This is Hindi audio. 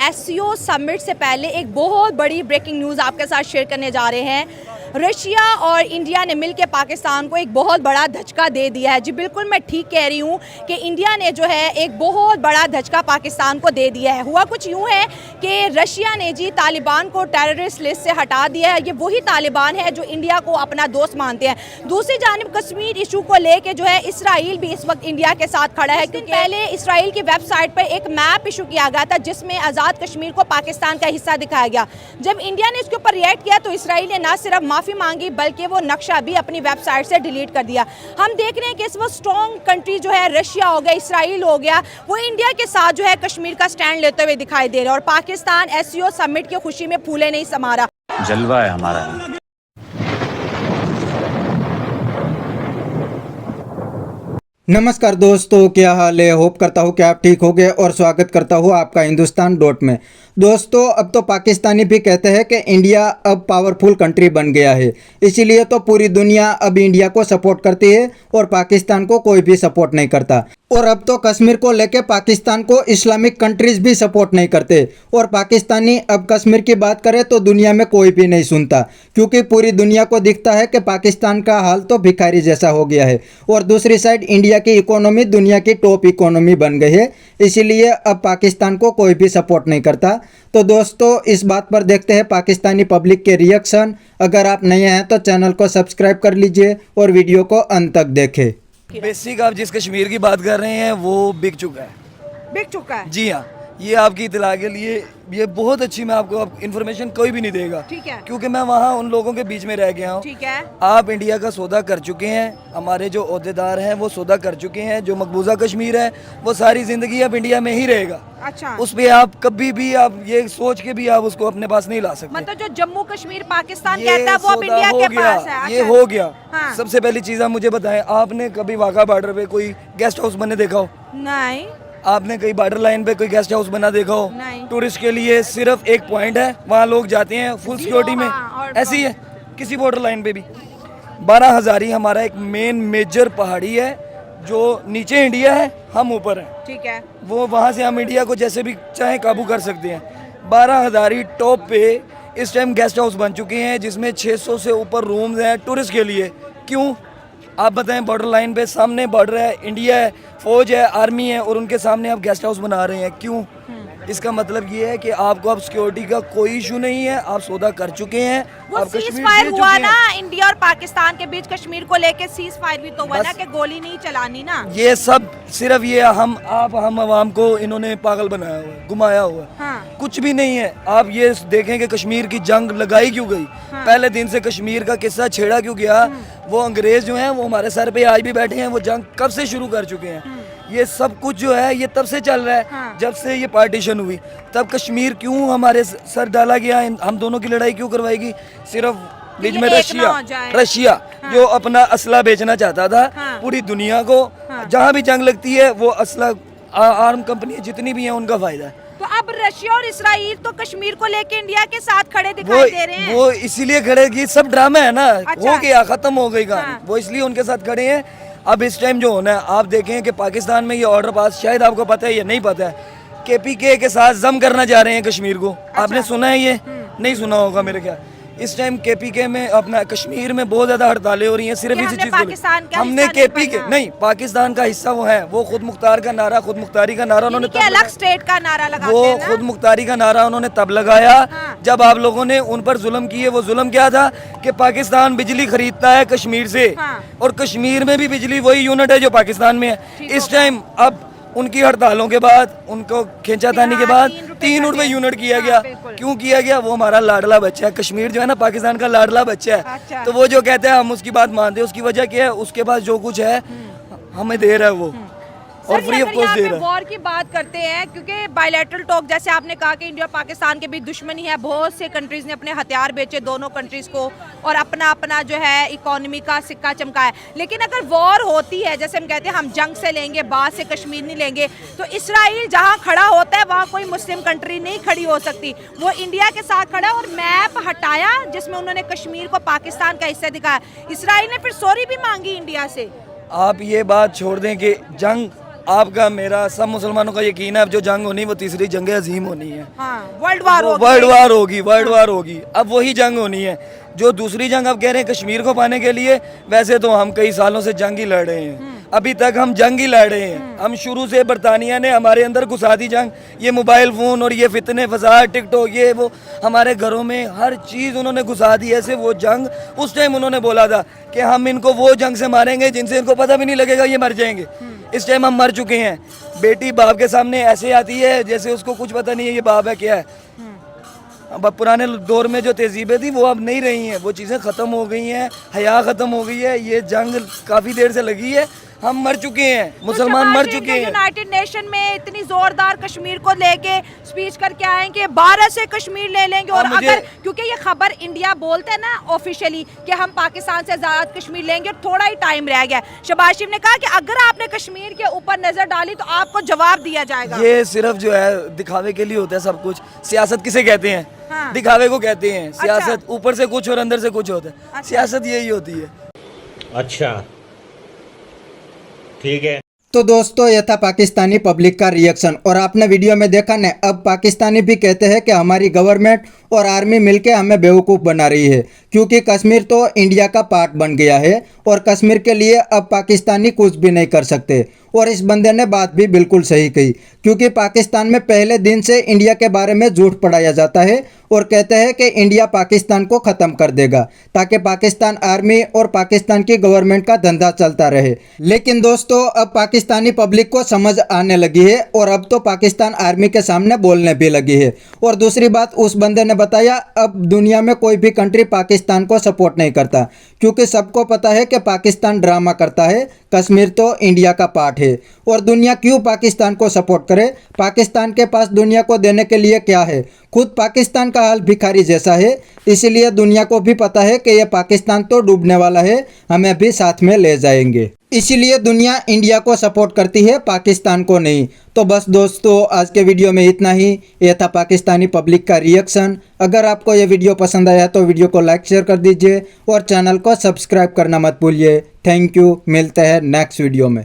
एससीओ समिट से पहले एक बहुत बड़ी ब्रेकिंग न्यूज़ आपके साथ शेयर करने जा रहे हैं। रशिया और इंडिया ने मिलकर पाकिस्तान को एक बहुत बड़ा धचका दे दिया है। जी बिल्कुल, मैं ठीक कह रही हूँ कि इंडिया ने जो है एक बहुत बड़ा धचका पाकिस्तान को दे दिया है। हुआ कुछ यूँ है कि रशिया ने जी तालिबान को टेररिस्ट लिस्ट से हटा दिया है। ये वही तालिबान है जो इंडिया को अपना दोस्त मानते हैं। दूसरी जानिब कश्मीर इशू को लेकर जो है इसराइल भी इस वक्त इंडिया के साथ खड़ा है, क्योंकि पहले इसराइल की वेबसाइट पर एक मैप इशू किया गया था जिसमें आज़ाद कश्मीर को पाकिस्तान का हिस्सा दिखाया गया। जब इंडिया ने इसके ऊपर रिएक्ट किया तो इसराइल ने ना सिर्फ माफ़ी मांगी बल्कि वो नक्शा भी अपनी वेबसाइट से डिलीट कर दिया। हम देख रहे हैं कि इस वक्त स्ट्रॉन्ग कंट्री जो है रशिया हो गया, इसराइल हो गया, वो इंडिया के साथ जो है कश्मीर का स्टैंड लेते हुए दिखाई दे रहे हैं और पाकिस्तान एससीओ समिट की खुशी में फूले नहीं समा रहा। जलवा है हमारा। नमस्कार दोस्तों, क्या हाल है। होप करता हूँ कि आप ठीक हो गए और स्वागत करता हूँ आपका हिंदुस्तान डॉट में। दोस्तों, अब तो पाकिस्तानी भी कहते हैं कि इंडिया अब पावरफुल कंट्री बन गया है, इसीलिए तो पूरी दुनिया अब इंडिया को सपोर्ट करती है और पाकिस्तान को कोई भी सपोर्ट नहीं करता। और अब तो कश्मीर को लेके पाकिस्तान को इस्लामिक कंट्रीज भी सपोर्ट नहीं करते और पाकिस्तानी अब कश्मीर की बात करें तो दुनिया में कोई भी नहीं सुनता, क्योंकि पूरी दुनिया को दिखता है कि पाकिस्तान का हाल तो भिखारी जैसा हो गया है और दूसरी साइड इंडिया की इकोनॉमी दुनिया की टॉप इकोनॉमी बन गई है, इसीलिए अब पाकिस्तान को कोई भी सपोर्ट नहीं करता। तो दोस्तों, इस बात पर देखते हैं पाकिस्तानी पब्लिक के रिएक्शन। अगर आप नए हैं तो चैनल को सब्सक्राइब कर लीजिए और वीडियो को अंत तक देखें। बेसिक आप जिस कश्मीर की बात कर रहे हैं वो बिक चुका है। बिक चुका है? जी हाँ, ये आपकी इतला के लिए ये बहुत अच्छी, मैं आपको इन्फॉर्मेशन कोई भी नहीं देगा, ठीक है, क्योंकि मैं वहाँ उन लोगों के बीच में रह गया हूँ। ठीक है। आप इंडिया का सौदा कर चुके हैं, हमारे जो ओहदेदार हैं वो सौदा कर चुके हैं। जो मकबूजा कश्मीर है वो सारी जिंदगी अब इंडिया में ही रहेगा। अच्छा। उस पे आप कभी भी आप ये सोच के भी आप उसको अपने पास नहीं ला सकते। मतलब जो जम्मू कश्मीर पाकिस्तान कहता है वो अब इंडिया के पास है। ये अच्छा। हो गया। हाँ। सबसे पहली चीज आप मुझे बताएं, आपने कभी वाघा बॉर्डर पे कोई गेस्ट हाउस बने देखा हो? नहीं। आपने कहीं बॉर्डर लाइन पे कोई गेस्ट हाउस बना देखा हो? नहीं। टूरिस्ट के लिए सिर्फ एक पॉइंट है, वहाँ लोग जाते हैं फुल सिक्योरिटी में। ऐसी ही है किसी बॉर्डर लाइन पे भी। 12 हज़ारी हमारा एक मेन मेजर पहाड़ी है, जो नीचे इंडिया है, हम ऊपर हैं। ठीक है। वो वहाँ से हम इंडिया को जैसे भी चाहे काबू कर सकते हैं। 12 हज़ारी टॉप पे इस टाइम गेस्ट हाउस बन चुके हैं जिसमें 600 से ऊपर रूम्स हैं टूरिस्ट के लिए। क्यों आप बताएं? बॉर्डर लाइन पे सामने बॉर्डर है, इंडिया है, फौज है, आर्मी है और उनके सामने आप गेस्ट हाउस बना रहे हैं। क्यों? इसका मतलब ये है कि आपको अब सिक्योरिटी का कोई इशू नहीं है, आप सौदा कर चुके हैं। वो सीज फायर हुआ ना इंडिया और पाकिस्तान के बीच कश्मीर को लेके, सीज फायर भी तो हुआ ना कि गोली नहीं चलानी ना। ये सब सिर्फ ये हम आवाम को इन्होंने पागल बनाया हुआ है, घुमाया हुआ है। हाँ। कुछ भी नहीं है। आप ये देखें कि कश्मीर की जंग लगाई क्यों गई। हाँ। पहले दिन से कश्मीर का किस्सा छेड़ा क्यों गया। वो अंग्रेज जो हैं वो हमारे सर पे आज भी बैठे हैं। वो जंग कब से शुरू कर चुके हैं। ये सब कुछ जो है ये तब से चल रहा है। हाँ। जब से ये पार्टीशन हुई तब कश्मीर क्यों हमारे सर डाला गया। हम दोनों की लड़ाई क्यों करवाएगी? सिर्फ बीच में रशिया हाँ। जो अपना असला बेचना चाहता था। हाँ। पूरी दुनिया को। हाँ। जहाँ भी जंग लगती है वो असला आर्म कंपनी जितनी भी है उनका फायदा है। तो अब रशिया और इसराइल तो कश्मीर को लेके इंडिया के साथ खड़े दिखाई दे रहे हैं। वो इसीलिए खड़े, ये सब ड्रामा है ना। अच्छा। हो गया, खत्म हो गई कहानी। हाँ। वो इसलिए उनके साथ खड़े हैं। अब इस टाइम जो होना है, आप देखें कि पाकिस्तान में ये ऑर्डर पास, शायद आपको पता है या नहीं पता है, केपीके के साथ जम करना चाह रहे हैं कश्मीर को। अच्छा। आपने सुना है ये? नहीं सुना होगा मेरे ख्याल। इस टाइम केपीके में अपना कश्मीर में बहुत ज्यादा हड़तालें हो रही हैं सिर्फ इसी चीज को। हमने केपीके नहीं, पाकिस्तान का हिस्सा वो है। वो खुद मुख्तार का नारा, खुद मुख्तारी का नारा उन्होंने अलग स्टेट का नारा लगाते वो हैं ना? खुद मुख्तारी का नारा उन्होंने तब लगाया। हाँ। जब आप लोगों ने उन पर जुल्म किए। वो जुल्म क्या था कि पाकिस्तान बिजली खरीदता है कश्मीर से। हाँ। और कश्मीर में भी बिजली वही यूनिट है जो पाकिस्तान में है। इस टाइम अब उनकी हड़तालों के बाद, उनको खींचातानी के बाद 3 रुपए यूनिट किया गया। क्यों किया गया? वो हमारा लाडला बच्चा है। कश्मीर जो है ना पाकिस्तान का लाडला बच्चा है। अच्छा। तो वो जो कहते हैं हम उसकी बात मानते हैं। उसकी वजह क्या है? उसके पास जो कुछ है हमें दे रहा है वो, और फ्री ऑफ कॉस्ट दे रहा है। वॉर की बात करते हैं क्योंकि बायलैटरल टॉक, जैसे आपने कहा कि इंडिया पाकिस्तान के बीच दुश्मनी है, बहुत से कंट्रीज ने अपने हथियार बेचे दोनों कंट्रीज को और अपना अपना जो है इकोनॉमी का सिक्का चमकाया। लेकिन अगर वॉर होती है, जैसे हम कहते हैं हम जंग से लेंगे, बाद से कश्मीर नहीं लेंगे, तो इसराइल जहां खड़ा होता है वहां कोई मुस्लिम कंट्री नहीं खड़ी हो सकती। वो इंडिया के साथ खड़ा और मैप हटाया जिसमें उन्होंने कश्मीर को पाकिस्तान का हिस्सा दिखाया। इसराइल ने फिर सॉरी भी मांगी इंडिया से। आप ये बात छोड़ दें कि जंग आपका मेरा सब मुसलमानों का यकीन है अब जो जंग होनी वो तीसरी जंग अजीम होनी है। वर्ल्ड वार हो वर्ल्ड वार होगी, वर्ल्ड वार होगी। अब वही जंग होनी है जो दूसरी जंग आप कह रहे हैं कश्मीर को पाने के लिए। वैसे तो हम कई सालों से जंग ही लड़ रहे हैं, अभी तक हम जंग ही लड़ रहे हैं। हम शुरू से बरतानिया ने हमारे अंदर घुसा दी जंग, ये मोबाइल फ़ोन और ये फितने फसाद टिकटॉक ये वो हमारे घरों में हर चीज़ उन्होंने घुसा दी। ऐसे वो जंग उस टाइम उन्होंने बोला था कि हम इनको वो जंग से मारेंगे जिनसे इनको पता भी नहीं लगेगा ये मर जाएंगे। इस टाइम हम मर चुके हैं। बेटी बाप के सामने ऐसे आती है जैसे उसको कुछ पता नहीं है ये बाप है क्या है। अब पुराने दौर में जो तहजीबें थी वो अब नहीं रही हैं, वो चीज़ें ख़त्म हो गई हैं, हया ख़त्म हो गई है। ये जंग काफ़ी देर से लगी है, हम मर चुके हैं, मुसलमान मर चुके हैं। यूनाइटेड नेशन में इतनी जोरदार कश्मीर को लेके स्पीच करके आए कि 12 से कश्मीर ले लेंगे और अगर क्योंकि ये खबर इंडिया बोलते हैं ना ऑफिशियली कि हम पाकिस्तान से आजाद कश्मीर लेंगे और थोड़ा ही टाइम रह गया। शहबाज शरीफ ने कहा कि अगर आपने कश्मीर के ऊपर नजर डाली तो आपको जवाब दिया जाएगा। ये सिर्फ जो है दिखावे के लिए होता है सब कुछ। सियासत किसे कहते हैं? हाँ। दिखावे को कहते हैं। सियासत अच्छा। ऊपर से कुछ और अंदर से कुछ होता है। अच्छा। सियासत यही होती है। अच्छा ठीक है। तो दोस्तों ये था पाकिस्तानी पब्लिक का रिएक्शन और आपने वीडियो में देखा ना, अब पाकिस्तानी भी कहते हैं कि हमारी गवर्नमेंट और आर्मी मिलके हमें बेवकूफ़ बना रही है क्योंकि कश्मीर तो इंडिया का पार्ट बन गया है और कश्मीर के लिए अब पाकिस्तानी कुछ भी नहीं कर सकते। और इस बंदे ने बात भी बिल्कुल सही कही क्योंकि पाकिस्तान में पहले दिन से इंडिया के बारे में झूठ पढ़ाया जाता है और कहते हैं कि इंडिया पाकिस्तान को ख़त्म कर देगा ताकि पाकिस्तान आर्मी और पाकिस्तान की गवर्नमेंट का धंधा चलता रहे। लेकिन दोस्तों अब पाकिस्तानी पब्लिक को समझ आने लगी है और अब तो पाकिस्तान आर्मी के सामने बोलने भी लगी है। और दूसरी बात उस बंदे ने बताया अब दुनिया में कोई भी कंट्री पाकिस्तान को सपोर्ट नहीं करता क्योंकि सबको पता है कि पाकिस्तान ड्रामा करता है, कश्मीर तो इंडिया का पार्ट है। और दुनिया क्यों पाकिस्तान को सपोर्ट करे? पाकिस्तान के पास दुनिया को देने के लिए क्या है? खुद पाकिस्तान का हाल भिखारी जैसा है, इसलिए दुनिया को भी पता है कि ये पाकिस्तान तो डूबने वाला है, हमें भी साथ में ले जाएंगे। इसीलिए दुनिया इंडिया को सपोर्ट करती है, पाकिस्तान को नहीं। तो बस दोस्तों आज के वीडियो में इतना ही। यह था पाकिस्तानी पब्लिक का रिएक्शन। अगर आपको ये वीडियो पसंद आया तो वीडियो को लाइक शेयर कर दीजिए और चैनल को सब्सक्राइब करना मत भूलिए। थैंक यू, मिलते हैं नेक्स्ट वीडियो में।